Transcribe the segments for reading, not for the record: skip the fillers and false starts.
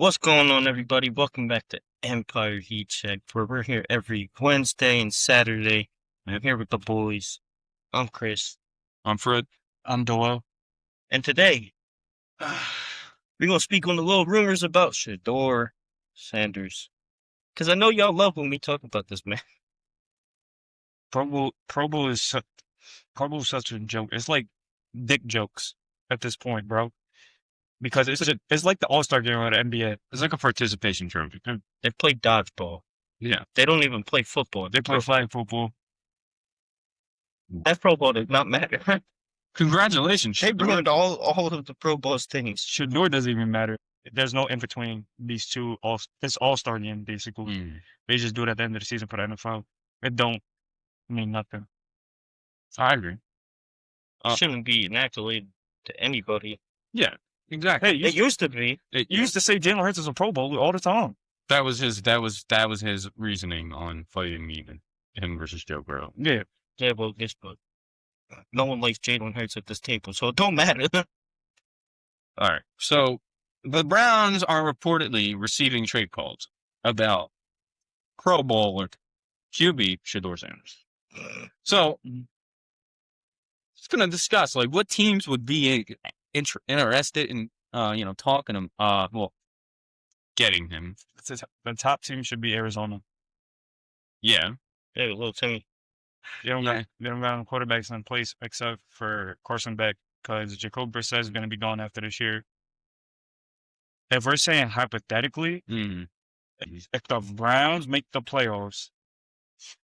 What's going on, everybody? Welcome back to Empire Heat Check, where we're here every Wednesday and Saturday. I'm here with the boys. I'm Chris. I'm Fred. I'm Doyle. And today, we're going to speak on the little rumors about Shedeur Sanders. Because I know y'all love when we talk about this, man. Pro Bowl is such a joke. It's like dick jokes at this point, bro. Because it's like the All-Star game of the NBA. It's like a participation trophy. They play dodgeball. Yeah. They don't even play football. They play flag football. That Pro Bowl does not matter. Congratulations. They ruined all of the Pro Bowl's things. Shedeur doesn't even matter. There's no in between these two. This All-Star game, basically. They just do it at the end of the season for the NFL. It don't mean nothing. I agree. It shouldn't be an accolade to anybody. Yeah, exactly. Hey, It used to be. you used to say Jalen Hurts is a Pro Bowler all the time. That was his reasoning on fighting him versus Joe Burrow. Yeah. Yeah, well, guess what? No one likes Jalen Hurts at this table, so it don't matter. All right. So the Browns are reportedly receiving trade calls about Pro Bowler QB Shedeur Sanders. So it's going to discuss like what teams would be interested in talking him getting him. The top team should be Arizona. Yeah. Hey, little Timmy. They don't got quarterbacks in place except for Carson Beck because Jacob Brissett is going to be gone after this year. If we're saying hypothetically, if the Browns make the playoffs,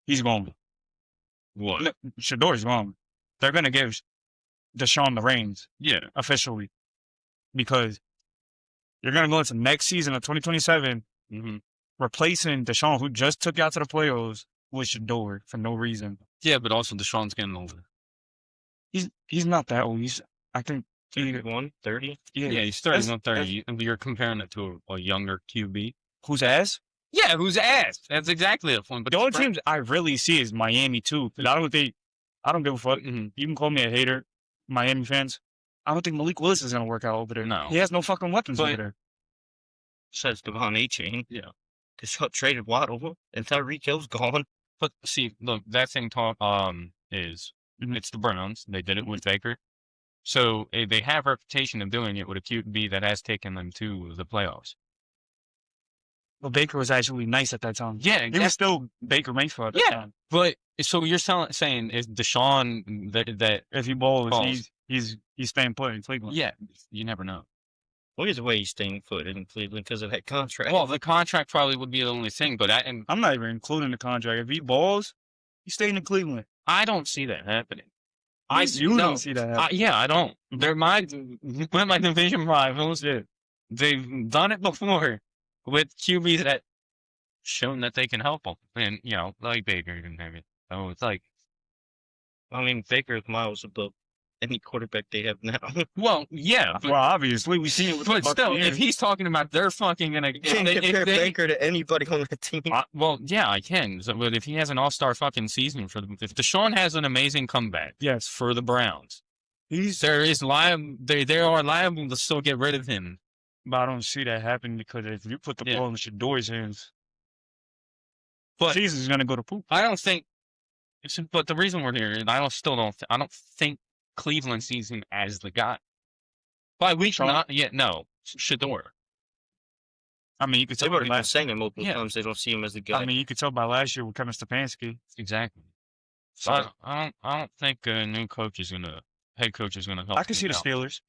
he's gone. What? Shedeur's gone. They're going to give Deshaun the reins. Yeah. Officially. Because you're going to go into next season of 2027 replacing Deshaun, who just took you out to the playoffs, with Shedeur for no reason. Yeah, but also Deshaun's getting older. He's not that old. I think 31, 30? Yeah, he's 31, 30. You're comparing it to a younger QB. Who's ass? Yeah, who's ass? That's exactly the point. But the only teams I really see is Miami too. I don't give a fuck. You can call me a hater, Miami fans. I don't think Malik Willis is gonna work out over there. No, he has no fucking weapons over there. Says Devon A-Chain. Yeah, Deshaun traded Waddle and Tyreek Hill's gone. But see, look, that thing is it's the Browns. They did it with Baker, so they have a reputation of doing it with a QB that has taken them to the playoffs. Well, Baker was actually nice at that time. Yeah, he was still Baker Mayfield. At that time. But so you're saying is Deshaun that if he balls, he's staying put in Cleveland. Yeah, you never know. Well, either way, he's staying put in Cleveland because of that contract. Well, the contract probably would be the only thing, but I'm not even including the contract. If he balls, he's staying in Cleveland. I don't see that happening. Don't see that happening. I don't. They're my division rivals. Yeah. They've done it before with QBs that shown that they can help them, and like Baker didn't have it. So it's like, I mean, Baker is miles above any quarterback they have now. Well, yeah. Well, obviously we see it. But still, if he's talking about they're fucking gonna compare Baker to anybody on the team. Well, yeah, I can. So, but if he has an all-star fucking season for them, if Deshaun has an amazing comeback, yes, for the Browns, they are liable to still get rid of him. But I don't see that happen because if you put the ball in Shedeur's hands, but season's gonna go to poop. I don't think. But the reason we're here is I don't think Cleveland sees him as the guy. By week not yet. No, Shedeur. I mean, you could tell. They've already been saying it multiple times. They don't see him as the guy. I mean, you could tell by last year with Kevin Stefanski. Exactly. So I don't think a new head coach is gonna help. I can see the Steelers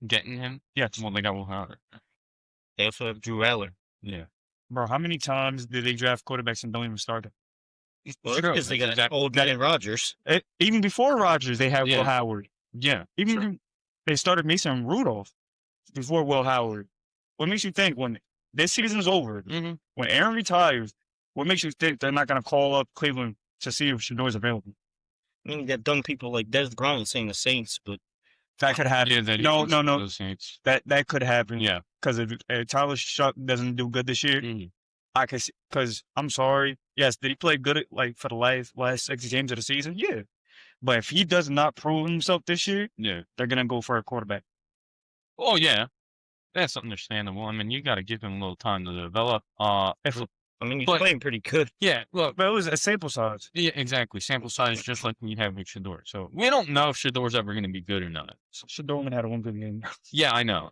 getting him. Yes. Well, they got Will Howard. They also have Drew Aller. Yeah. Bro, how many times did they draft quarterbacks and don't even start them? Well, because they got old guy in Rodgers. Even before Rodgers, they had Will Howard. Yeah. Even they started Mason Rudolph before Will Howard. What makes you think when this season's over, when Aaron retires, what makes you think they're not going to call up Cleveland to see if Shedeur's available? I mean, you got dumb people like Des Bryant saying the Saints, but that could happen. Yeah, no. The Saints. That could happen. Yeah. Because if Tyler Shuck doesn't do good this year, I can see, because I'm sorry. Yes, did he play good for the last 6 games of the season? Yeah. But if he does not prove himself this year, they're going to go for a quarterback. Oh, yeah. That's understandable. I mean, you got to give him a little time to develop. I mean, he's But- playing pretty good. Yeah, look, But it was a sample size. yeah, exactly. Sample size just like you have with Shedeur. So we don't know if Shedeur's ever going to be good or not. Shedeur only had one good game. Yeah, I know.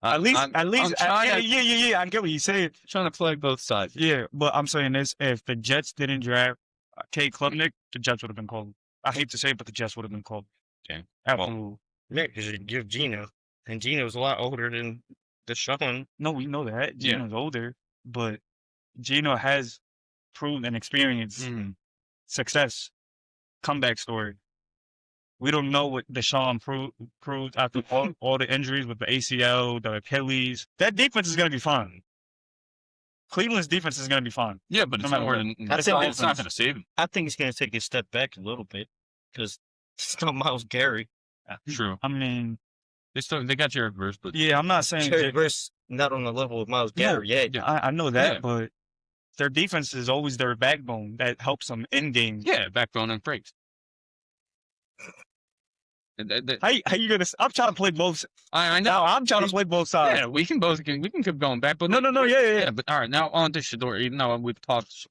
At least, I'm trying to, yeah. I get what you say. trying to play both sides. Yeah, but I'm saying this: if the Jets didn't draft Kate Klubnik, the Jets would have been called. I hate to say it, but the Jets would have been called. Okay. Absolutely. Yeah, because you give Gino, and Gino's a lot older than Deshaun. No, we know that Yeah. Gino's older, but Gino has proven and experienced Mhm. success, comeback story. We don't know what Deshaun proved after all the injuries with the ACL, the Achilles. That defense is going to be fine. Cleveland's defense is going to be fine. Yeah, but it's No not matter more what. than I think it's not going to save him. I think he's going to take a step back a little bit because it's not Miles Garrett. True. I mean, They got Jared Verse, but yeah, I'm not saying Jerry Verse not on the level of Miles Garrett yet. yeah. I know that, Yeah. but their defense is always their backbone that helps them in games. Yeah, backbone and breaks. How you gonna? I'm trying to play both. I know. Now I'm trying to play both sides. Yeah, we can keep going back, but No, yeah. yeah. But all right, now on to Shedeur. Even though we've talked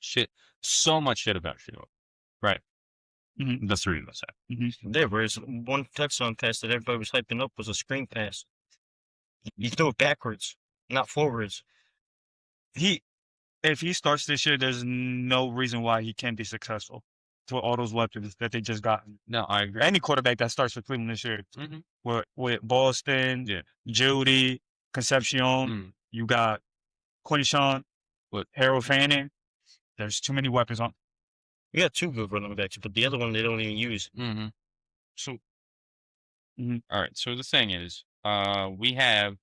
so much shit about Shedeur, right? Mhm. The three of us have. There was one touchdown pass that everybody was hyping up was a screen pass. You threw it backwards, not forwards. If he starts this year, there's no reason why he can't be successful with all those weapons that they just got. No, I agree. Any quarterback that starts for Cleveland this year, Mhm. with Boston, Yeah. Judy, Concepcion, Mm. you got Quinshawn, What? Harold Fanning. There's too many weapons on. You got two good running backs, but the other one they don't even use. Mm-hmm. So, Mhm. all right. So the thing is, we have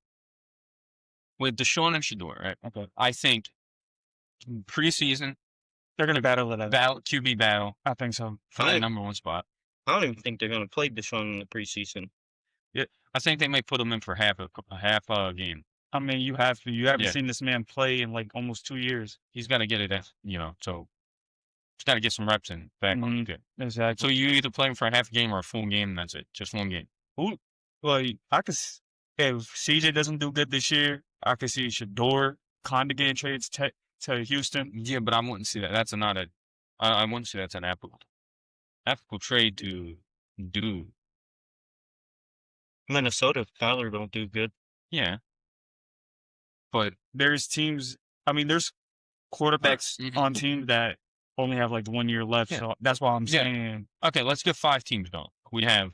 with Deshaun and Shedeur, right? Okay. I think preseason They're gonna battle it out. QB battle I think so. for the I- number one spot. I don't even think they're going to play Deshaun in the preseason. I think they may put him in for half a game. I mean, you have to. You haven't Yeah. seen this man play in like almost 2 years. He's got to get it, so he's got to get some reps in back on Mhm. good. Exactly. So you either play him for a half a game or a full game, and that's it. Just one game. Well, I could. If CJ doesn't do good this year, I could see Shedeur kind of getting traded to Houston. Yeah, but I wouldn't see that. I wouldn't say that's an applicable trade to do. Minnesota, if Kyler don't do good. Yeah. But There's teams. I mean, there's quarterbacks Mhm. on teams that only have like 1 year left. Yeah. So that's why I'm Yeah. saying okay, let's get 5 teams going. We have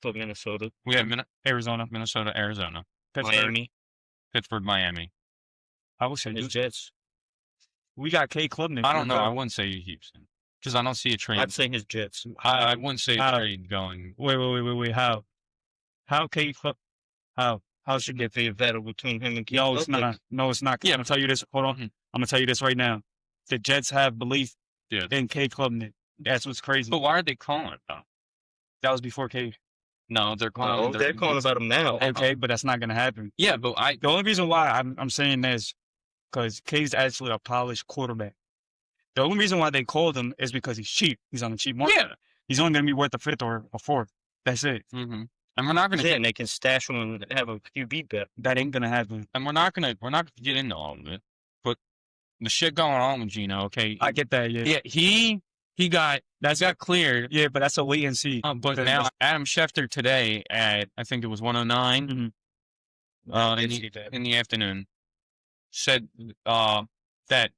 Put Minnesota, Arizona, Minnesota, Arizona, Pittsburgh. Miami, Pittsburgh, Miami. I would say and the Jets. we got Kate Klubnik. I don't know. I wouldn't say Houston because I don't see a trade. I'd say his Jets. I wouldn't say a How? trade going. Wait. How Kate Klub? How should Should be a battle between him and Keith. No, it's not. No, it's not. Yeah. I'm gonna tell you this. Hold on. Mhm. I'm gonna tell you this right now. The Jets have belief Yeah. in Kate Klubnik. That's what's crazy. But why are they calling it though? That was before Kate. No, they're calling. No, they're calling about him now. Okay, but that's not gonna happen. Yeah, but The only reason why I'm saying this because Kate's actually a polished quarterback. The only reason why they called him is because he's cheap. He's on the cheap market. yeah. He's only gonna be worth a fifth or a fourth. That's it. Mm-hmm. And we're not gonna Yeah, and they can stash him and have a QB bet. That ain't gonna happen. we're not gonna get into all of it. But the shit going on with Gino, okay? I get that. Yeah. Yeah, he got cleared. Yeah, but that's a wait and see. But Then now that's- Adam Schefter today at I think it was 109 Mhm. in the afternoon said that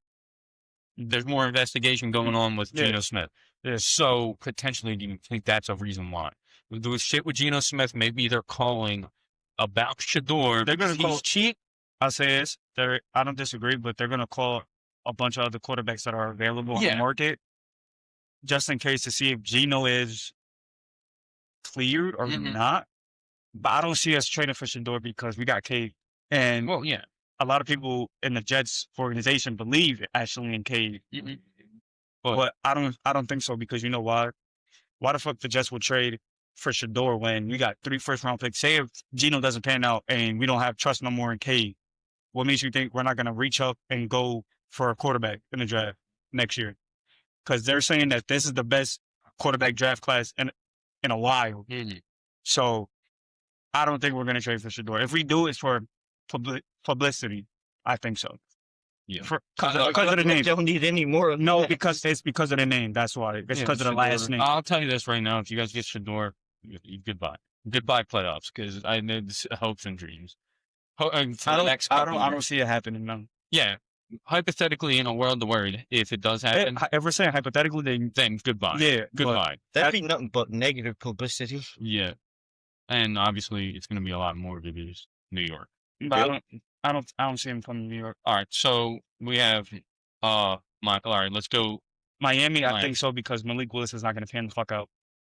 there's more investigation going on with Yeah. Geno Smith. Yeah. So potentially, do you think that's a reason why? The shit with Geno Smith, maybe they're calling about Shedeur. They're gonna because call- he's cheap. I'll say this. I don't disagree, but they're gonna call a bunch of other quarterbacks that are available on Yeah. the market just in case to see if Geno is cleared or Mhm. not. But I don't see us trading for Shedeur because we got Cade. And Well, yeah. a lot of people in the Jets organization believe actually in Cade. Mhm. But I don't think so because you know why? Why the fuck the Jets would trade for Shedeur when we got 3 first-round picks? Say if Geno doesn't pan out and we don't have trust no more in Cade, what makes you think we're not going to reach up and go for a quarterback in the draft next year? Because they're saying that this is the best quarterback draft class in a while. Mhm. So I don't think we're going to trade for Shedeur. If we do, it's for publicity. I think so. Yeah. Because of the name. Don't need any more of No, that. because it's because of the name. That's why. It's because of the last name. I'll tell you this right now: if you guys get Shedeur, goodbye, goodbye playoffs, because I know this hopes and dreams. I don't see it happening. No. Yeah, hypothetically, in a world where if it does happen, If we're saying hypothetically, then goodbye. yeah, Goodbye. That'd be nothing but negative publicity. Yeah, and obviously it's going to be a lot more because New York. But I don't see him coming to New York. All right, so we have Michael. All right, let's go. Miami, I think so because Malik Willis is not going to pan the fuck out.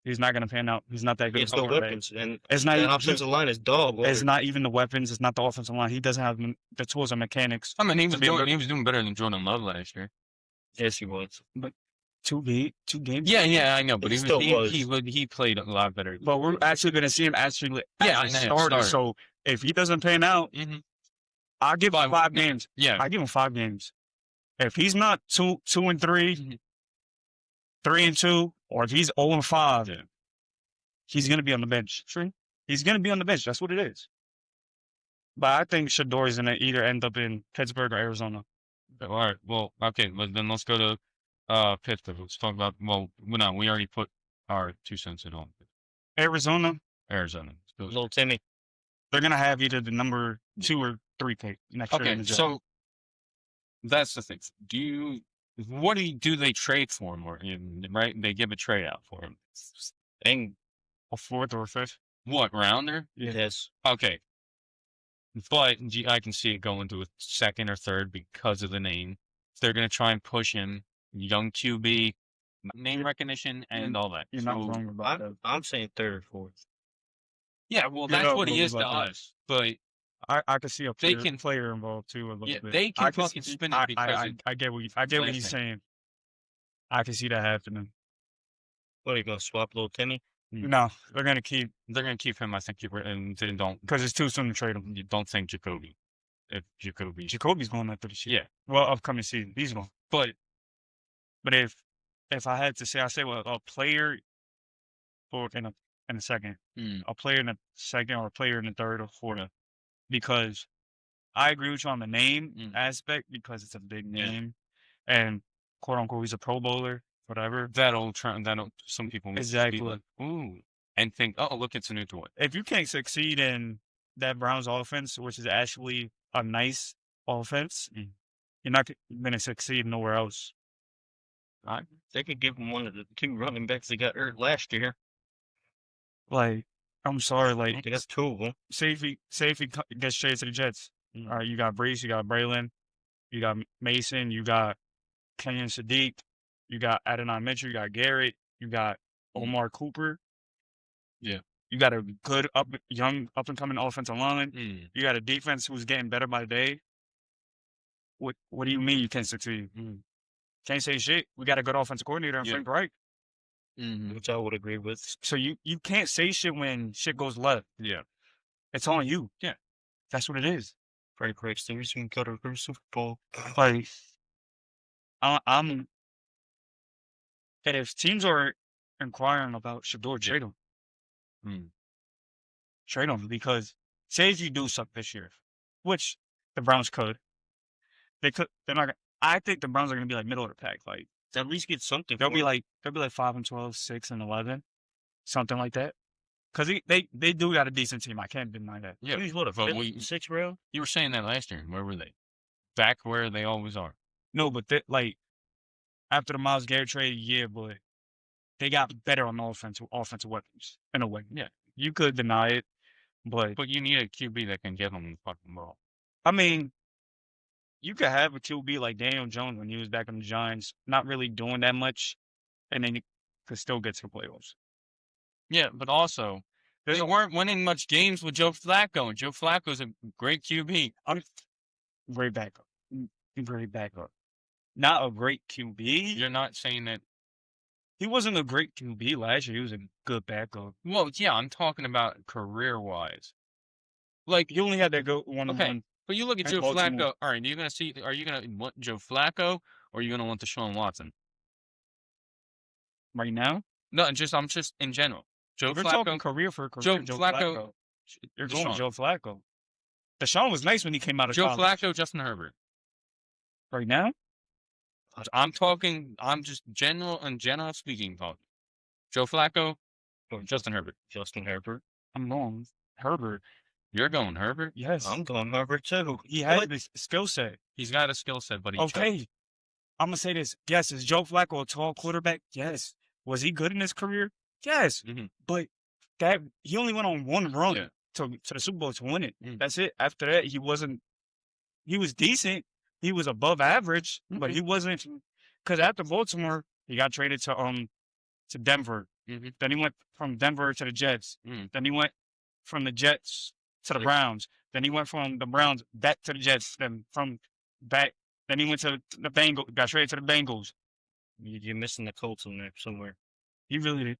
He's not going to pan out. He's not that good. He has no weapons, and it's not the offensive line is dog. It's not even the weapons. It's not the offensive line. He doesn't have the tools and mechanics. I mean, he was doing better than Jordan Love last year. Yes, he was. But two games. Yeah, I know, but he played a lot better. But we're actually going to see him starter. So if he doesn't pan out, I'll give him 5 games. Yeah, I give him 5 games. If he's not 2-3, 3-2, or if he's 0-5, he's going to be on the bench. Sure. He's going to be on the bench. That's what it is. But I think Shedeur is going to either end up in Pittsburgh or Arizona. All right. Well, okay. Then let's go to Pittsburgh. Let's talk about. Well, no, we already put our 2 cents in on Arizona. Little Timmy. They're going to have either the number 2 or 3 pick next year. Okay, so that's the thing. What do they trade for him? Right? They give a trade out for him. Dang. A 4th or a 5th. What, rounder? Yes. Okay. But I can see it going to a 2nd or 3rd because of the name. They're going to try and push him, young QB, name recognition, and all that. You're not wrong about that. I'm saying 3rd or 4th. Yeah, well, that's what he is to us. But I can see a player involved too a little bit. They can fucking spin it because I get what he's saying. I can see that happening. What are you gonna swap little Timmy? No, they're gonna keep him. I think and they don't because it's too soon to trade him. You don't think Jacoby? If Jacoby's going after this year. Yeah. Well, upcoming season he's going. But if I had to say, I say a player for in a second, a player in the 2nd or a player in the 3rd or 4th, because I agree with you on the name aspect because it's a big name, and quote unquote he's a Pro Bowler, whatever. That'll some people exactly be like, ooh, and think, oh, look, it's a new toy. If you can't succeed in that Browns offense, which is actually a nice offense, you're not going to succeed nowhere else. They could give him one of the 2 running backs that got hurt last year. Like, I'm sorry, like they got 2 of them. Say if he gets traded to the Jets, all right, you got Brees, you got Braylon, you got Mason, you got Kenyon Sadiq, you got Adonai Mitchell, you got Garrett, you got Omar Cooper. Yeah. You got a good young up and coming offensive line. You got a defense who's getting better by the day. What do you mean you can't succeed? Can't say shit. We got a good offensive coordinator in Frank Reich. Which I would agree with. So you can't say shit when shit goes left. Yeah. It's on you. Yeah. That's what it is. Frank Reich's the reason we got to go to Super Bowl. Like, and if teams are inquiring about Shedeur, trade him. Trade him because say if you do suck this year, which the Browns could, they're not gonna, I think the Browns are gonna be like middle of the pack. Like at least get something. They'll be like 5-12, 6-11, something like that. Because they do got a decent team. I can't deny that. Yeah, what a 6th round. You were saying that last year. Where were they? Back where they always are. No, but like after the Myles Garrett trade, yeah, but they got better on offensive weapons in a way. Yeah, you could deny it, but you need a QB that can get them the fucking ball. I mean, you could have a QB like Daniel Jones when he was back on the Giants, not really doing that much, and then you could still get to the playoffs. Yeah, but also they weren't winning much games with Joe Flacco, and Joe Flacco's a great QB. Great backup. Not a great QB. You're not saying that he wasn't a great QB last year. He was a good backup. Well, yeah, I'm talking about career-wise. Like you only had that go one-on-one. Okay, but you look at Joe Flacco. All right, are you gonna want Joe Flacco or are you gonna want Deshaun Watson? Right now? No, I'm just in general. We're talking career for career. Joe Flacco. You're going Deshaun. Joe Flacco. Deshaun was nice when he came out of Joe college. Flacco, Justin Herbert. Right now, I'm just general speaking. Talking. Joe Flacco or Justin Herbert? Justin Herbert. I'm wrong. Herbert. You're going Herbert? Yes. I'm going Herbert too. He has the skill set. He's got a skill set, but he Okay. I'm going to say this. Yes, is Joe Flacco a tall quarterback? Yes. Was he good in his career? Yes. Mhm. But he only went on one run to the Super Bowl to win it. Mhm. That's it. After that, he was decent. He was above average, but he wasn't, because after Baltimore, he got traded to Denver. Mhm. Then he went from Denver to the Jets. Then he went from the Jets to the Browns. Then he went from the Browns back to the Jets. Then he went to the Bengals, got traded to the Bengals. You're missing the Colts in there somewhere. He really did.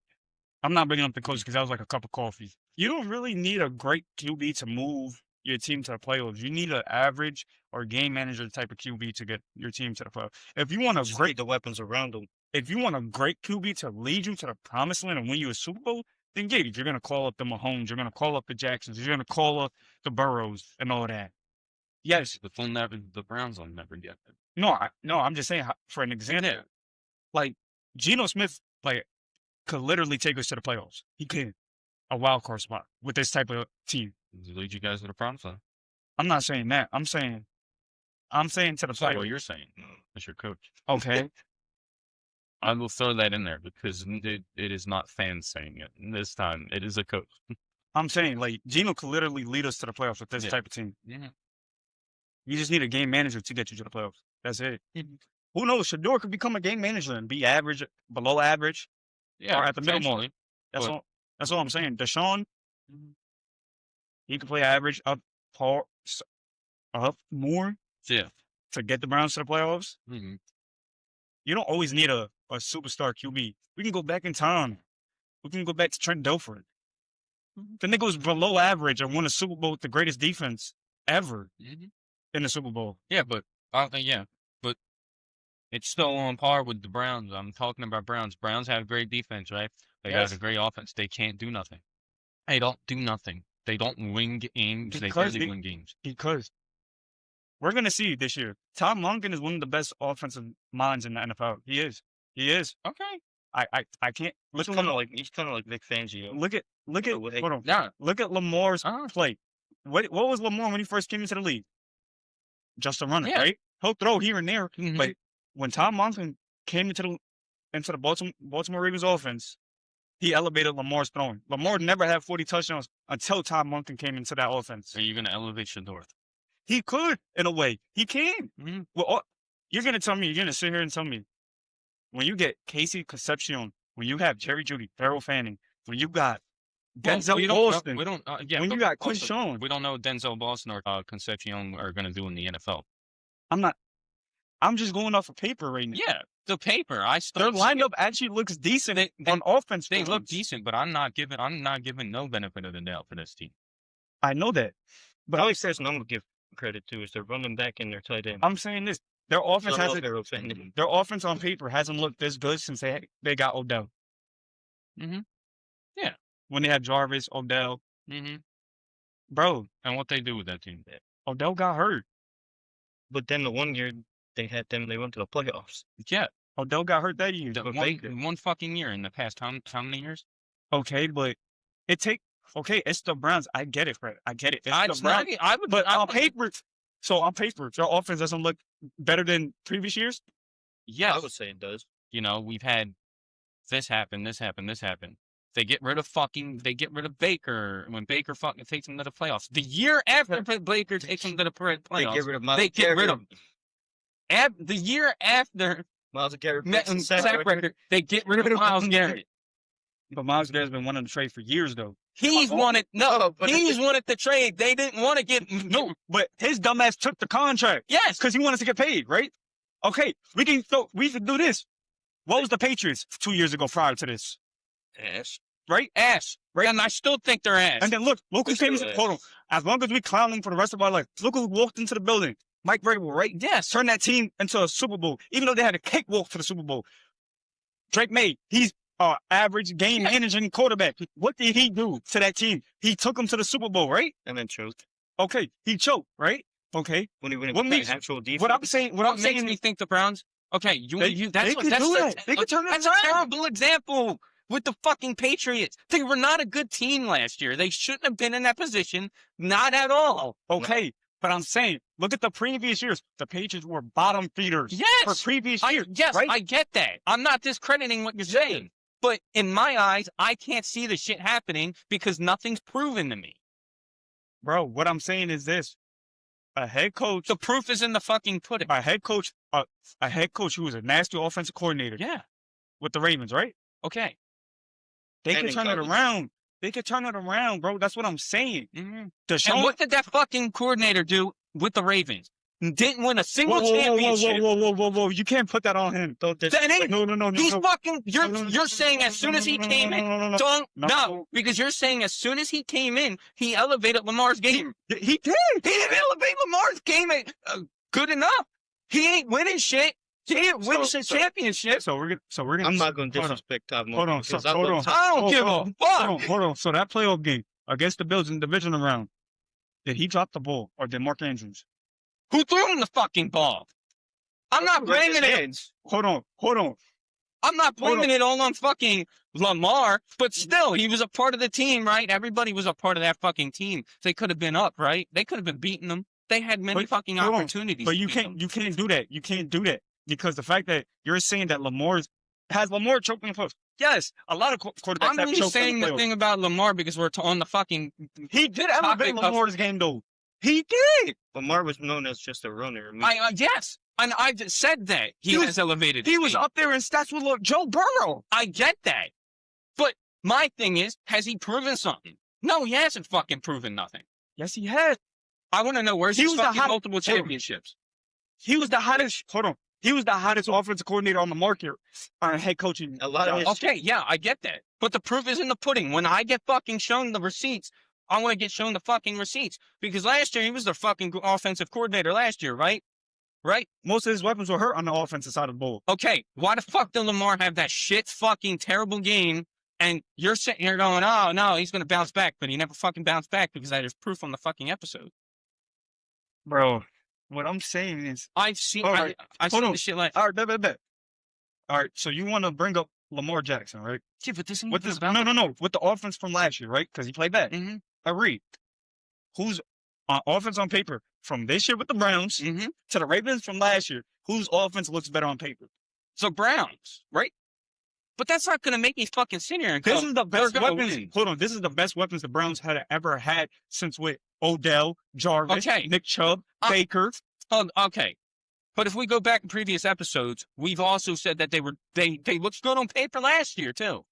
I'm not bringing up the coach because that was like a cup of coffee. You don't really need a great QB to move your team to the playoffs. You need an average or game manager type of QB to get your team to the playoffs. If you want Just need the weapons around them. If you want a great QB to lead you to the promised land and win you a Super Bowl, then yeah, you're going to call up the Mahomes, you're going to call up the Jacksons, you're going to call up the Burrows and all that. Yes. The Browns will never get it. No, I'm just saying for an example. Yeah. Like, Geno Smith, could literally take us to the playoffs. He could. A wild card spot with this type of team. Does it lead you guys to the promised land? I'm not saying that. I'm saying to the That's not playoffs. what you're saying. That's your coach. Okay. I will throw that in there because it is not fans saying it. This time, it is a coach. I'm saying, Geno could literally lead us to the playoffs with this type of team. Yeah. You just need a game manager to get you to the playoffs. That's it. Who knows? Shedeur could become a game manager and be average, below average, Yeah, or at the middle mark. That's all I'm saying. Deshaun, he can play average up more to get the Browns to the playoffs. Mm-hmm. You don't always need a superstar QB. We can go back in time. We can go back to Trent Dilfer. The nigga was below average and won a Super Bowl with the greatest defense ever in the Super Bowl. Yeah, but but it's still on par with the Browns. I'm talking about Browns. Browns have great defense, right? They got a great offense. They can't do nothing. They don't do nothing. They don't win games. They barely win games. Because we're going to see this year. Tom Monken is one of the best offensive minds in the NFL. He is. Okay. I can't. He's kind of like Vic Fangio. Look at hold on. Yeah. Look at Lamar's play. What was Lamar when he first came into the league? Just a runner, right? He'll throw here and there. But when Tom Monken came into the Baltimore Ravens offense, he elevated Lamar's throwing. Lamar never had 40 touchdowns until Tom Monken came into that offense. Are you going to elevate Shedeur? He could, in a way. He can. Well, you're going to tell me, you're going to sit here and tell me, when you get Casey Concepcion, when you have Jerry Jeudy, Darrell Fanning, when you got Denzel Boston, when you got Quinn Sean. We don't know what Denzel Boston or Concepcion are going to do in the NFL. I'm just going off of paper right now. Yeah, the paper. Their lineup actually looks decent on offense. They look decent, but I'm not giving no benefit of the doubt for this team. I know that. But all he says, and I'm going to give credit to, is they're running back in their tight end. I'm saying this. Their offense their offense on paper hasn't looked this good since they got Odell. Yeah. When they had Jarvis, Odell. Bro. And what they do with that team? Odell got hurt. But then the one year they went to the playoffs. Yeah. Odell got hurt that year. One fucking year in the past. How many years? Okay, but it's the Browns. I get it, Fred. I get it. On paper, their offense doesn't look better than previous years. Yes. I would say it does. We've had this happen. They get rid of Baker when Baker fucking takes them to the playoffs. The year after Baker takes them to the playoffs, they get rid of him. The year after Myles Garrett sack record, they get rid of Myles Garrett. But Myles Garrett's been wanting to trade for years, though. He's wanted the trade. They didn't want to get but his dumbass took the contract. Yes, because he wanted to get paid, right? Okay, we can do this. What was the Patriots 2 years ago prior to this? Ass. Right? Ass. Right? And I still think they're ass. And then look who came in. Hold on. As long as we clown them for the rest of our life, look who walked into the building. Mike Vrabel, right? Yes. Turned that team into a Super Bowl, even though they had a cakewalk to the Super Bowl. Drake May, he's average game managing quarterback. What did he do to that team? He took them to the Super Bowl, right? And then choked. Okay, he choked, right? Okay. When he went What with makes- that actual defense. What I'm saying Makes me think the Browns. Okay, they could do that. They could turn that's it a around. terrible example with the fucking Patriots. They were not a good team last year. They shouldn't have been in that position. Not at all. Okay, but I'm saying, look at the previous years. The Patriots were bottom feeders. Yes. For previous years. Yes, right? I get that. I'm not discrediting what you're saying. But in my eyes, I can't see the shit happening because nothing's proven to me. Bro, what I'm saying is this. A head coach, The proof is in the fucking pudding. a head coach who was a nasty offensive coordinator Yeah. with the Ravens, right? Okay. They And could in turn it college. around. They could turn it around, bro. That's what I'm saying. Mm-hmm. Deshaun, And what did that fucking coordinator do with the Ravens? Didn't win a single whoa, championship. whoa. You can't put that on him. Don't dis- That ain't- No. He's fucking. No, You're saying as soon as he came in, No. don't No. no, because you're saying as soon as he came in, he elevated Lamar's game. He did. He didn't elevate Lamar's game good enough. He ain't winning shit. He ain't winning shit championship. So we're gonna. I'm not going to hold on. disrespect Todd Hold on, Monken because so- I hold love on. Todd. I don't give hold a fuck. Hold on. So that playoff game against the Bills in the divisional round, did he drop the ball or did Mark Andrews? Who threw him the fucking ball? I'm not Right in his blaming it. hands. Hold on. I'm not Hold blaming it all on fucking Lamar, but still, he was a part of the team, right? Everybody was a part of that fucking team. They could have been up, right? They could have been beating them. They had many But- fucking hold on. opportunities. But to you beat can't them. you can't do that. You can't do that because the fact that you're saying that has Lamar choking the playoffs. Yes, a lot of quarterbacks I'm have only choked saying in the the playoffs. thing about Lamar because we're on the fucking. He did topic elevate of- Lamar's game though. He did. Lamar was known as just a runner. Yes, and I just said that he He has elevated. He his was game. up there in stats with Joe Burrow. I get that, but my thing is, has he proven something? No, he hasn't fucking proven nothing. Yes, he had. I want to know where's He his was the fucking hot- multiple hold on. championships. He was the hottest. Hold on. He was the hottest offensive coordinator on the market on head coaching. A lot of his Okay, yeah, I get that. But the proof is in the pudding. When I get fucking shown the receipts, I want to get shown the fucking receipts. Because last year, he was the fucking offensive coordinator last year, right? Right? Most of his weapons were hurt on the offensive side of the ball. Okay, why the fuck did Lamar have that shit fucking terrible game? And you're sitting here going, oh, no, he's going to bounce back. But he never fucking bounced back because there's proof on the fucking episode. Bro, what I'm saying is, I've seen, All right, I've hold seen on. the shit like, all right, bet. All right, so you want to bring up Lamar Jackson, right? yeah, but this With this, no, with the offense from last year, right? Because he played bad. Mm-hmm, Agreed. Who's on offense on paper from this year with the Browns mm-hmm. to the Ravens from last year? Whose offense looks better on paper? So Browns, right? But that's not going to make me fucking sit here and This go, is the best they're gonna weapons. win. Hold on, this is the best weapons the Browns had ever had since with Odell, Jarvis, Okay. Nick Chubb, Uh, Baker. Oh, okay. But if we go back in previous episodes, we've also said that they looked good on paper last year too.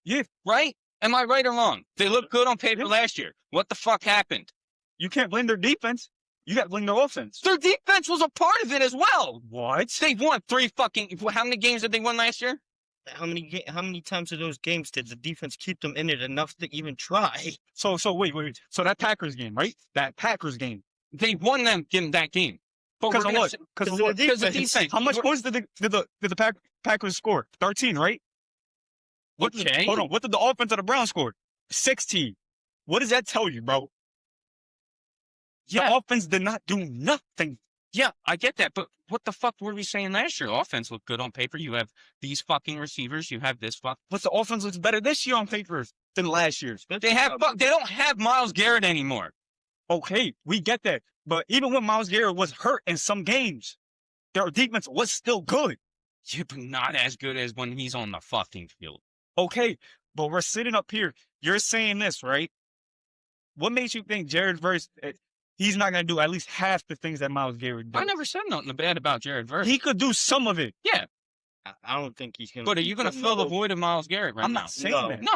Yeah. Right? Am I right or wrong? They looked good on paper Yeah. last year. What the fuck happened? You can't blame their defense. You got to blame their offense. Their defense was a part of it as well. What? They won how many games did they win last year? how many times of those games did the defense keep them in it enough to even try? So wait. So that Packers game, right? That Packers game. They won that game. But Because we're of gonna what? say- Because of the what? Because of defense. defense. How much points did the Packers score? 13, right? Okay. Hold on. What did the offense of the Browns score? 16. What does that tell you, bro? Yeah. The offense did not do nothing. Yeah, I get that, but what the fuck were we saying last year? Offense looked good on paper. You have these fucking receivers. You have this fuck. But the offense looks better this year on paper than last year's. They don't have Miles Garrett anymore. Okay, we get that. But even when Myles Garrett was hurt in some games, their defense was still good. Yeah, but not as good as when he's on the fucking field. Okay, but we're sitting up here. You're saying this, right? What makes you think Jared Verse, he's not going to do at least half the things that Myles Garrett did? I never said nothing bad about Jared Verse. He could do some of it. Yeah, I don't think he's gonna. but are you going to fill the void of Miles Garrett right I'm now? not saying No. that. No.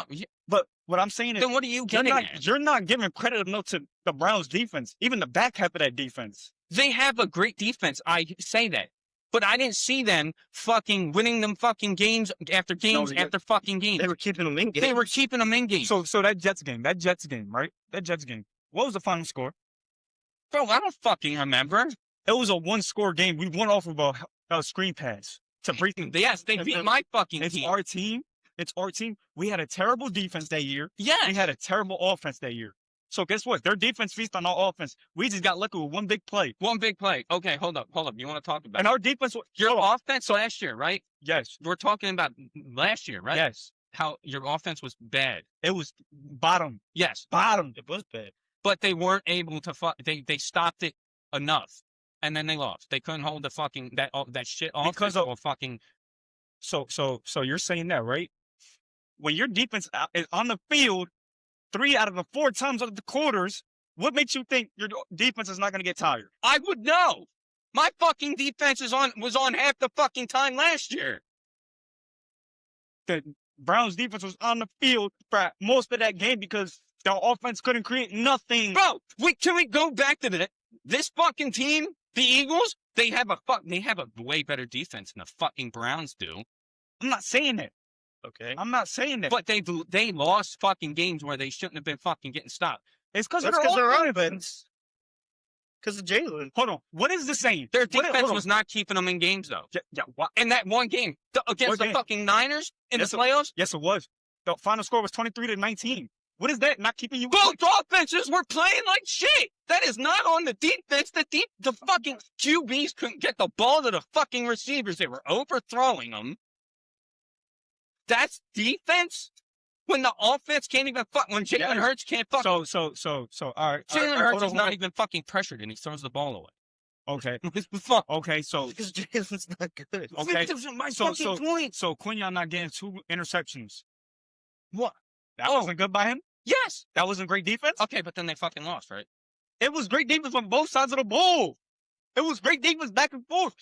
But what I'm saying is, Then what are you getting at? you're not giving credit enough to the Browns defense, even the back half of that defense. They have a great defense. I say that. But I didn't see them fucking winning them fucking games after games they- after fucking games. They were keeping them in games. They were keeping them in games. So that Jets game, right? That Jets game. What was the final score? Bro, I don't fucking remember. It was a one-score game. We won off of a screen pass to break. Yes, they beat my fucking It's team. our team. It's our team. We had a terrible defense that year. Yeah. We had a terrible offense that year. So guess what? Their defense feast on our offense. We just got lucky with one big play. One big play. Okay, hold up. You want to talk about And our defense, your offense last year, right? yes, We're talking about last year, right? yes, How your offense was bad. it was bottom, Yes, bottom. It was bad. but they weren't able to. They stopped it enough, and then they lost. They couldn't hold the fucking that shit off Because of- a fucking. So you're saying that, right? When your defense is on the field 3 out of the 4 times of the quarters, what makes you think your defense is not going to get tired? I would know. My fucking defense was on half the fucking time last year. The Browns defense was on the field for most of that game because their offense couldn't create nothing. Bro, can we go back to this fucking team, the Eagles? They have a way better defense than the fucking Browns do. I'm not saying that. Okay. I'm not saying that. But they lost fucking games where they shouldn't have been fucking getting stopped. It's because of That's their because they're offense. offense. Because of Jalen. Hold on. What is the saying? Their What- defense hold on. was not keeping them in games, though. Yeah, what? In that one game against What the game? fucking Niners in Yes, the playoffs, Yes, it was. The final score was 23-19. What is that? Not keeping you? both offenses were playing like shit. That is not on the defense. The fucking QBs couldn't get the ball to the fucking receivers. They were overthrowing them. That's defense? When the offense can't even when Jalen Hurts can't fuck. So, all right. Jalen Hold Hurts on, is not even fucking pressured and he throws the ball away. Okay. Fuck. Okay, so Because Jalen's not good. Okay. This is my So- fucking point. so Quinion not getting 2 interceptions. What? That Oh. wasn't good by him. Yes. That wasn't great defense. Okay, but then they fucking lost, right? It was great defense on both sides of the ball. It was great defense back and forth.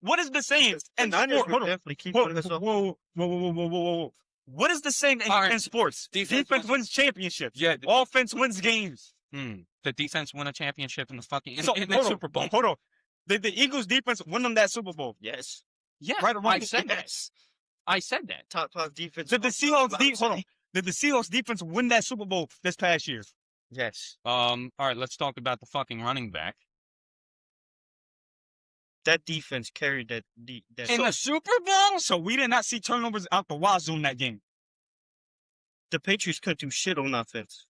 What is the saying? And And Niners sport, hold would on. definitely keep Whoa, putting us up. whoa. What is the saying in, All right. in sports? Defense Defense wins championships. Yeah. Offense wins games. The defense won a championship in the fucking in So, the hold on, Super Bowl. Hold on. Did the Eagles defense win them that Super Bowl? Yes. Yeah, Right or wrong? I said that. Yes. I said that. Top 5 defense. Did the Seahawks hold on? Did the Seahawks defense win that Super Bowl this past year? Yes. All right, let's talk about the fucking running back. That defense carried that. In the Super Bowl? So we did not see turnovers out the wazoo in that game. The Patriots couldn't do shit on offense.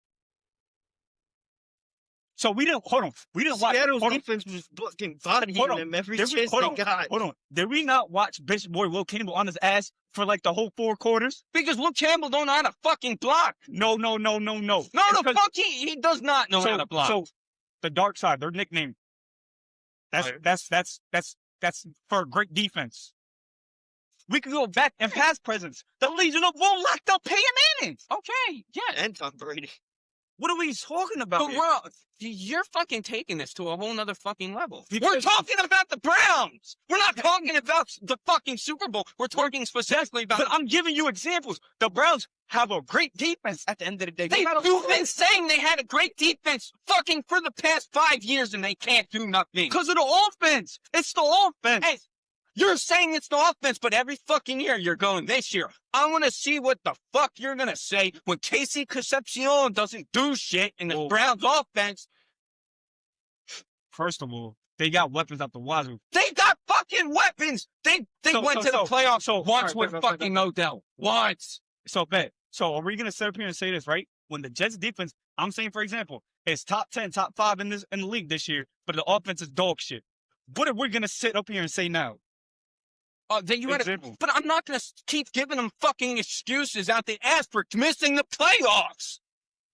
So we didn't hold on. We didn't watch. Seattle's Hold on. defense was fucking bodying Hold on. them every Did we- chance hold they on. got. Hold on. Did we not watch Bishop Boy Will Campbell on his ass for like the whole 4 quarters? Because Luke Campbell don't know how to fucking block. No. No, It's the 'cause- fuck he does not know how to block. So the dark side, their nickname. That's for great defense. We could go back and past presence. The Legion of Boom locked up Peyton Manning. Okay, yeah. And Tom Brady. What are we talking about? But here? you're fucking taking this to a whole nother fucking level. We're Because- talking about the Browns. We're not talking about the fucking Super Bowl. We're talking specifically about. But I'm giving you examples. The Browns have a great defense at the end of the day. You've been saying they had a great defense fucking for the past 5 years and they can't do nothing. Because of the offense. It's the offense. Hey, you're saying it's the offense, but every fucking year you're going this year. I want to see what the fuck you're going to say when Casey Concepcion doesn't do shit in the Well- Browns offense. First of all, they got weapons out the wazoo. They got fucking weapons. They went to the playoffs so- once alright, with wait, fucking Odell. Once. So bet. So are we gonna sit up here and say this, right? When the Jets defense, I'm saying for example, is top 10, top 5 in the league this year, but the offense is dog shit. What are we gonna sit up here and say now? Then you had Example. but I'm not going to keep giving them fucking excuses out the ass for missing the playoffs.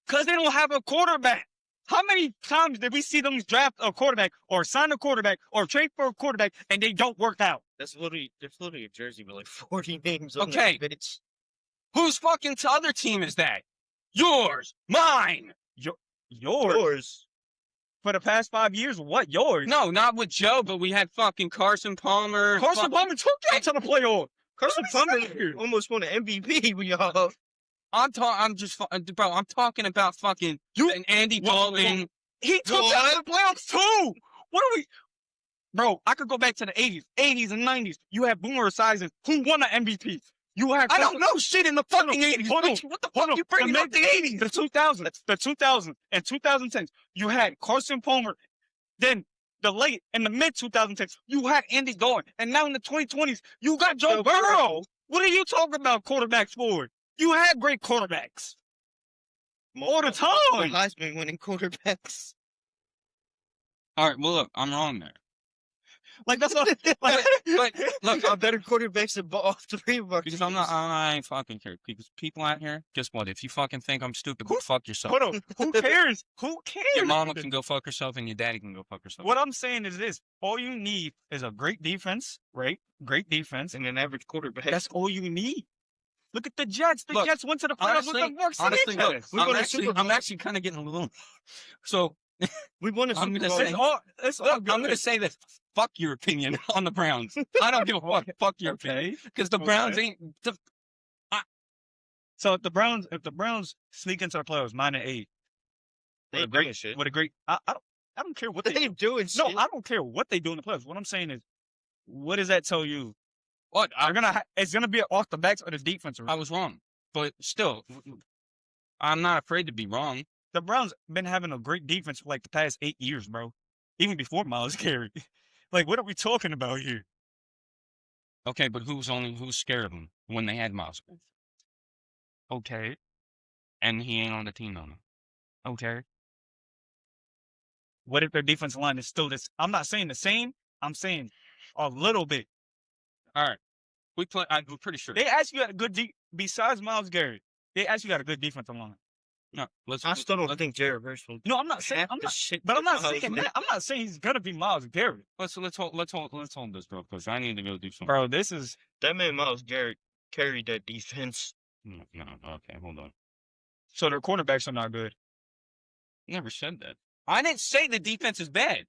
Because they don't have a quarterback. How many times did we see them draft a quarterback or sign a quarterback or trade for a quarterback and they don't work out? There's literally a jersey with like 40 names on Okay. that bitch. Whose fucking other team is that? Yours. Mine. Yours. For the past 5 years, what? Yours? No, not with Joe, but we had fucking Carson Palmer. Carson Palmer took that to the playoff. Carson What are we Palmer saying? almost won an MVP with y'all. I'm talking about fucking and Andy Dalton. He took that to the playoffs too. What are we? Bro, I could go back to the 80s and 90s. You had Boomer Esiason, who won the MVP. You had I don't know shit in the fucking 80s. Hold on. What the Hold fuck on. you bringing up the 80s? The 2000s and 2010s. You had Carson Palmer. Then the late and the mid 2010s, you had Andy Dalton. And now in the 2020s, you got Joe Burrow. What are you talking about quarterbacks for? You had great quarterbacks all the time. Heisman winning quarterbacks. All right, well, look, I'm wrong there. Like that's not. Like, But look, I'm better quarterbacks than all three of our because teams. I ain't fucking care. Because people out here, guess what? If you fucking think I'm stupid, go fuck yourself. hold on. Who cares? Who cares? Your mama can go fuck herself, and your daddy can go fuck herself. What I'm saying is this: all you need is a great defense, right? Great defense, And an average quarterback. that's all you need. Look at the Jets. The Look, Jets went to the playoffs with the worst honestly, look, defense. I'm actually kind of getting a little. So We won a I'm Super gonna Bowl. say, It's all look, good. I'm gonna say this. Fuck your opinion on the Browns. I don't give a fuck. Fuck your opinion, because the Browns ain't. So if the Browns sneak into the playoffs 9-8, They with a ain't great, doing shit. with a great, I don't care what They they do. ain't doing No, shit. I don't care what they do in the playoffs. What I'm saying is, what does that tell you? What? It's gonna be off the backs of the defense. I was wrong, but still, I'm not afraid to be wrong. The Browns been having a great defense for like the past 8 years, bro. Even before Miles Garrett. Like, what are we talking about here? Okay, but who's scared of them when they had Miles? Okay, And he ain't on the team on them. okay. What if their defensive line is still this? I'm not saying the same. I'm saying a little bit. All right, we play. I'm pretty sure. They actually got a good besides Miles Garrett. They actually got a good defensive line. No, I still don't think Jared Verse will. No, I'm not saying. half I'm the not. shit But I'm that not Miles saying did. that. I'm not saying he's gonna be Miles Garrett, let's hold this real quick. I need to go do something. bro. This is That man Miles Garrett carried that defense. No, okay, hold on. so their cornerbacks are not good. Never said that. I didn't say the defense is bad.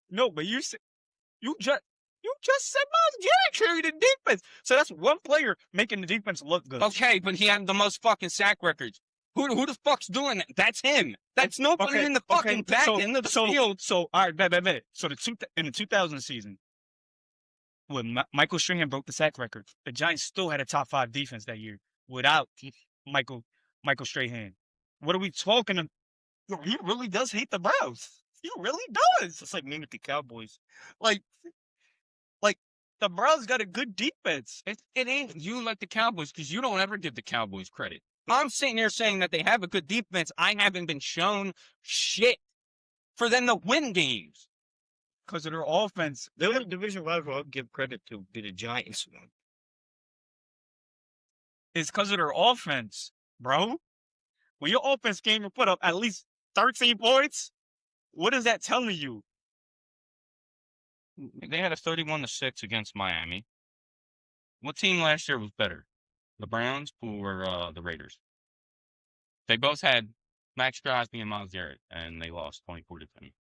No, but you said you just said Miles Garrett carried the defense. So that's one player making the defense look good. Okay, but he had the most fucking sack records. Who the fuck's doing that? That's him. That's nobody in the fucking back end of the field. So all right, bet. So in the 2000 season, when Michael Strahan broke the sack record, the Giants still had a top 5 defense that year without Michael Strahan. What are we talking about? Yo, he really does hate the Browns. He really does. It's like me with the Cowboys. Like the Browns got a good defense. It ain't you like the Cowboys, because you don't ever give the Cowboys credit. I'm sitting there saying that they have a good defense. I haven't been shown shit for them to win games. Because of their offense. The only division rival I'll give credit to would be the Giants. It's because of their offense, bro. When your offense came and put up at least 13 points, what is that telling you? They had a 31-6 against Miami. What team last year was better? The Browns or the Raiders? They both had Max Crosby and Miles Garrett, and they lost 24-10.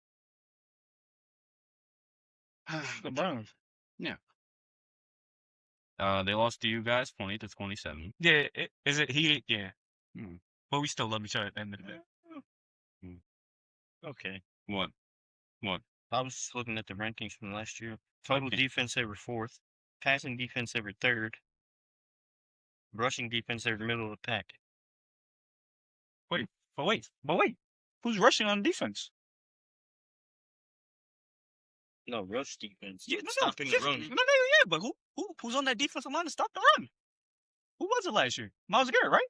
The Browns. Yeah. They lost to you guys 20-27. Yeah, is it he? Yeah. Hmm. But we still love each other at the end of the day. Okay. What? I was just looking at the rankings from last year. Total defense, they were 4th. Passing defense, they were 3rd. Rushing defense, they were middle of the pack. But wait. Who's rushing on defense? No, rush defense. Yeah, Stopping the run. Yeah, but who's on that defensive line to stop the run? Who was it last year? Miles Garrett, right?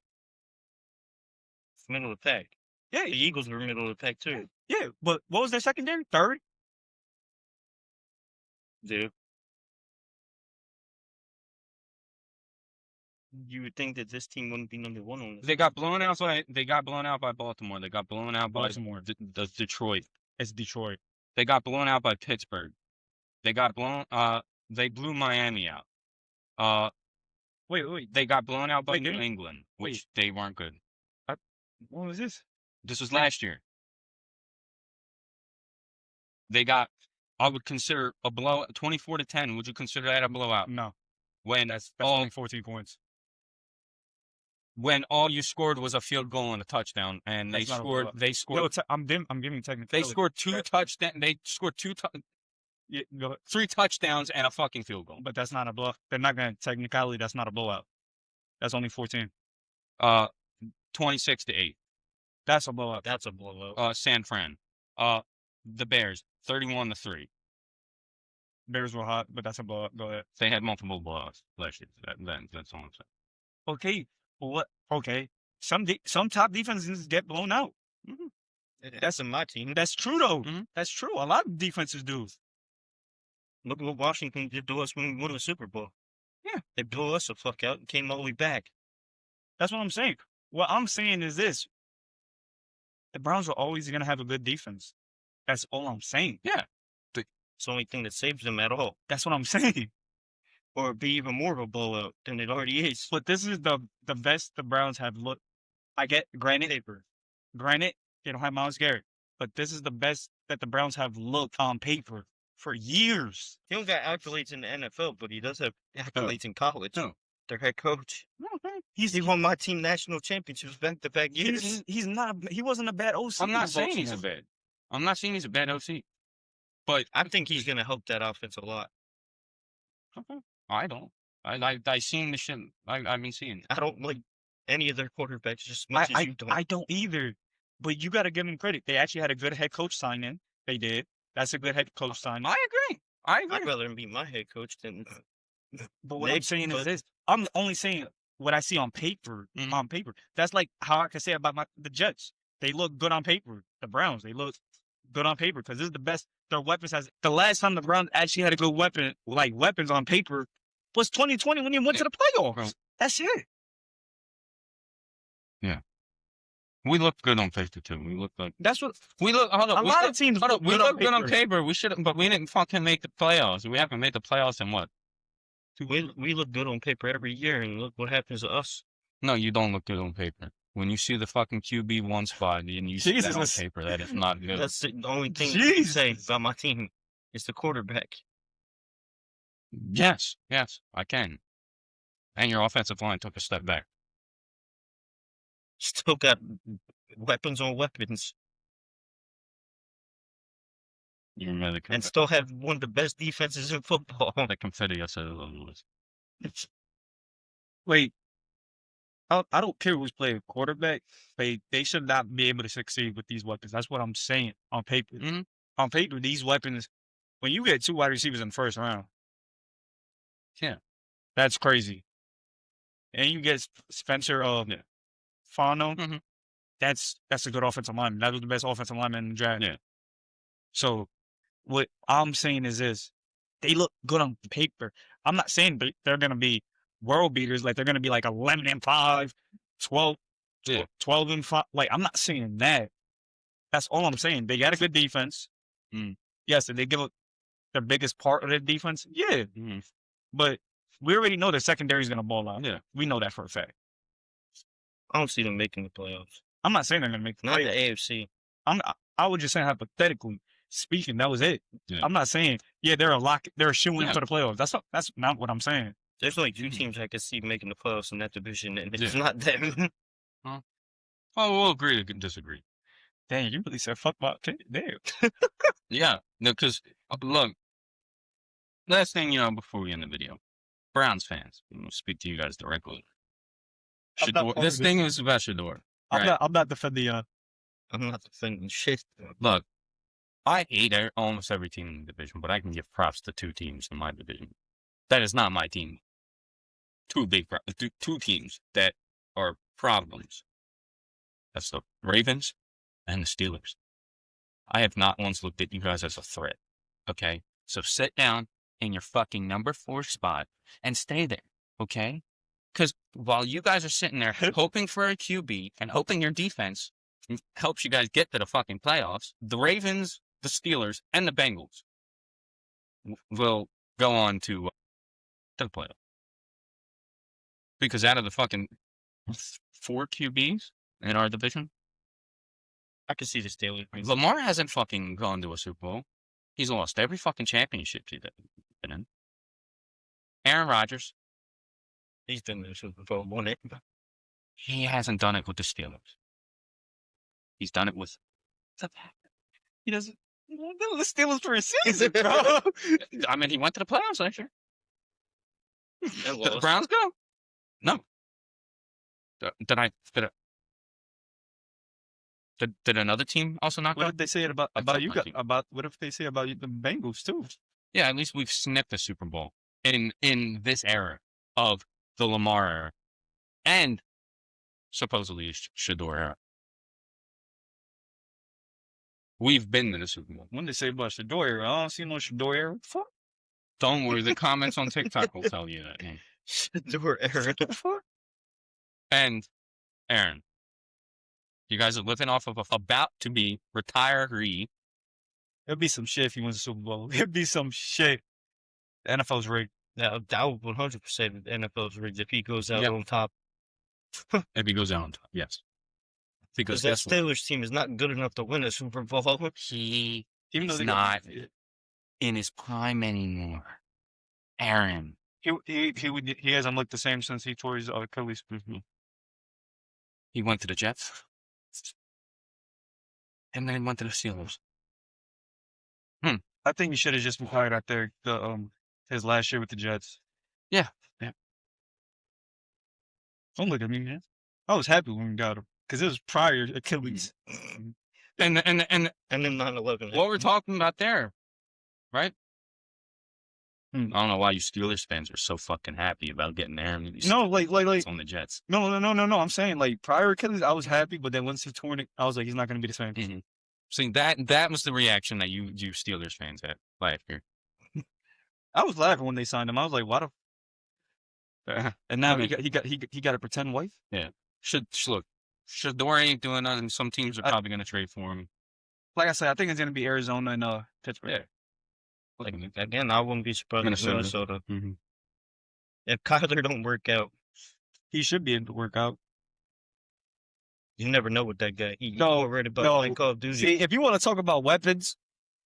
Middle of the pack. Yeah, The Eagles were middle of the pack, too. yeah. But what was their secondary? 3rd? Dude. You would think that this team wouldn't be number 1 on this. They got blown out by Baltimore. They got blown out by Baltimore. Detroit. It's Detroit. They got blown out by Pittsburgh. They blew Miami out. Wait. They got blown out by Wait, New didn't- England, which they weren't good. What was this? This was last year. I would consider a blowout 24-10. Would you consider that a blowout? No, When that's all only 14 points. when all you scored was a field goal and a touchdown, and That's not a scored. blowout. They scored. I'm giving technical. They scored 2 touchdowns. They scored 3 touchdowns and a fucking field goal. But that's not a blow. They're not going to technicality. That's not a blowout. That's only 14. 26-8. That's a blowout. That's a blowout. San Fran. The Bears 31-3. Bears were hot, but that's a blowout. Go ahead. They had multiple blowouts last year. That's all I'm saying. Okay, but Okay. Some top defenses get blown out. That's in my team. That's true, though. Mhm. That's true. A lot of defenses do. Look what Washington did to us when we won the Super Bowl. Yeah. They blew us the fuck out and came all the way back. That's what I'm saying. What I'm saying is this. The Browns are always going to have a good defense. That's all I'm saying. Yeah. It's the only thing that saves them at all. That's what I'm saying. Or be even more of a blowout than it already is. But this is the best the Browns have looked. I get, granted, they don't have Myles Garrett. But this is the best that the Browns have looked on paper for years. He don't got accolades in the NFL, but he does have accolades in college. No. Their head coach. Okay. He won my team national championships back-to-back years. He's not. He wasn't a bad OC. I'm not saying he's a bad. I'm not saying he's a bad OC. But I think he's going to help that offense a lot. okay. I don't. I seen the shit. I mean, seeing it. I don't like any of their quarterbacks just as much as you don't. I don't either. But you got to give them credit. They actually had a good head coach sign in. They did. That's a good head coach sign in. I agree. I'd rather him be my head coach than. But what I'm Nick, saying is but- this. I'm only saying what I see on paper. Mhm. On paper. That's like how I can say about the Jets. They look good on paper. The Browns, they look good on paper because this is the best their weapons has. The last time the Browns actually had a good weapon, like weapons on paper, was 2020 when they went to the playoffs. Bro. That's it. We look good on paper too. We look like That's what we look. Hold up. a lot of teams look We good look good on paper. paper. We should, but we didn't fucking make the playoffs. We haven't made the playoffs in what? We look good on paper every year, and look what happens to us. No, you don't look good on paper. When you see the fucking QB1 spot and you see that on Jesus. paper, that is not good. That's the only thing you can say Jesus. about my team. It's the quarterback. Yes, I can. And your offensive line took a step back. Still got weapons on weapons, You remember and still have one of the best defenses in football. the confetti I said was. Wait. I don't care who's playing quarterback. They should not be able to succeed with these weapons. That's what I'm saying on paper. Mhm. On paper, these weapons, when you get 2 wide receivers in the first round, Yeah. that's crazy. And you get Spencer Yeah. Fano, Mhm. that's a good offensive lineman. That was the best offensive lineman in the draft. Yeah. So what I'm saying is this. They look good on paper. I'm not saying they're going to be world beaters. Like they're going to be like 11-5, 12, Yeah. 12-5. Like I'm not saying that. That's all I'm saying. They got a good defense. Mm. Yes, did they give up the biggest part of their defense? Yeah. Mhm. But we already know the secondary is going to ball out. Yeah. We know that for a fact. I don't see them making the playoffs. I'm not saying they're going to make the Not the playoffs. AFC. I would just say hypothetically speaking, that was it. Yeah. I'm not saying, they're a lock. They're shooing Yeah. for the playoffs. That's not what I'm saying. There's only 2 Mhm. teams I could see making the playoffs in that division, and it's Yeah. not them. Oh, we'll agree to disagree. Dang, you really said fuck my team. Damn. Yeah. No, because, look, last thing, before we end the video, Browns fans, I'm going to speak to you guys directly. I'm not Shedeur, part of this this. thing is about Shedeur. Right. I'm not defending I'm not defending shit. Look, I hate almost every team in the division, but I can give props to 2 teams in my division. That is not my team. 2 teams that are problems. That's the Ravens and the Steelers. I have not once looked at you guys as a threat. Okay? So sit down in your fucking number 4 spot and stay there. Okay? Because while you guys are sitting there hoping for a QB and hoping your defense helps you guys get to the fucking playoffs, the Ravens, the Steelers, and the Bengals will go on to the playoffs. Because out of the fucking 4 QBs in our division, I could see the Steelers. Lamar hasn't fucking gone to a Super Bowl. He's lost every fucking championship he's been in. Aaron Rodgers, He's been there Super Bowl, won it. he hasn't done it with the Steelers. He's done it with He doesn't. The Steelers for a season, bro. I mean, he went to the playoffs last year. And Did the lost. Browns go? No. Did another team also not What go? did they say about I thought you? my team. About what if they say about the Bengals too? Yeah, at least we've sniffed the Super Bowl in this era of the Lamar era. And supposedly Shedeur era. We've been to the Super Bowl. When they say about Shedeur, I don't see no Shedeur. What the fuck? Don't worry, the comments on TikTok will tell you that. Shedeur era. What the fuck? And Aaron, you guys are living off of a about to be retiree. It'd be some shit if he wins the Super Bowl. It'd be some shit. The NFL's rigged. Now, that would 100% the NFL's rigged if he goes out Yep. on top. If he goes down, yes. Because that Steelers team is not good enough to win a Super Bowl. He Even though is they not in his prime anymore. Aaron. he hasn't looked the same since he tore his Achilles. He went to the Jets. And then went to the Steelers. I think he should have just retired after his last year with the Jets. Yeah. Don't look at me, man. I was happy when we got him because it was prior Achilles. And And then 9/11. what we're talking about there, right? I don't know why you Steelers fans are so fucking happy about getting Aaron. No, like on the Jets. no. I'm saying like prior Achilles, I was happy, but then once he torn it, I was like, he's not going to be the same. Mm-hmm. See, that was the reaction that you Steelers fans had last year. I was laughing when they signed him. I was like, what? And now he got a pretend wife. Yeah. Look, Shedeur ain't doing nothing. Some teams are probably going to trade for him. Like I said, I think it's going to be Arizona and Pittsburgh. Yeah. Like, again, I wouldn't be surprised if Minnesota. Mm-hmm. If Kyler don't work out, He should be able to work out. you never know what that guy. He's No, worried about no. playing Call of Duty. See, if you want to talk about weapons,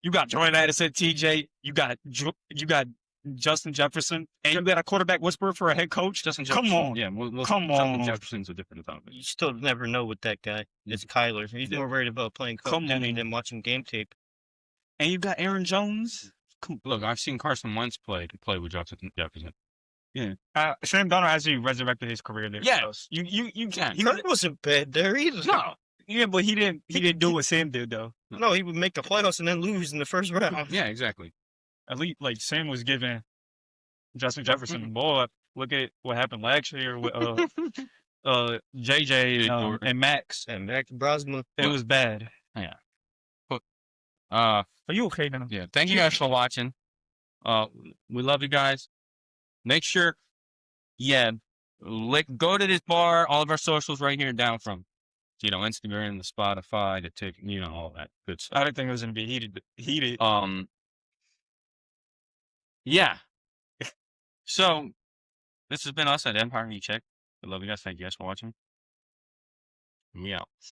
you got Jordan Addison, TJ. You got Justin Jefferson, and you got a quarterback whisperer for a head coach. Justin Come Jefferson. on. Yeah, Come Justin on. Jefferson's a different topic. You still never know with that guy. It's Kyler. He's more worried about playing Call of Come Duty on. than watching game tape. And you got Aaron Jones. Look, I've seen Carson Wentz play with Justin Jefferson. Yeah. Sam Donald actually resurrected his career there. Yes. You can. He wasn't bad there either. No. Yeah, but he didn't do what Sam did though. No, he would make the playoffs and then lose in the first round. Yeah, exactly. At least like Sam was giving Justin Jefferson the ball. Look at what happened last year with JJ and Max. And Max Brosma. It was bad. Yeah. Are you okay now? Yeah. Thank you guys for watching. We love you guys. Make sure, go to this bar. All of our socials right here down from, Instagram, the Spotify, the TikTok, all that good stuff. I didn't think it was gonna be heated. Yeah. So this has been us at Empire Recheck. We love you guys. Thank you guys for watching. We out.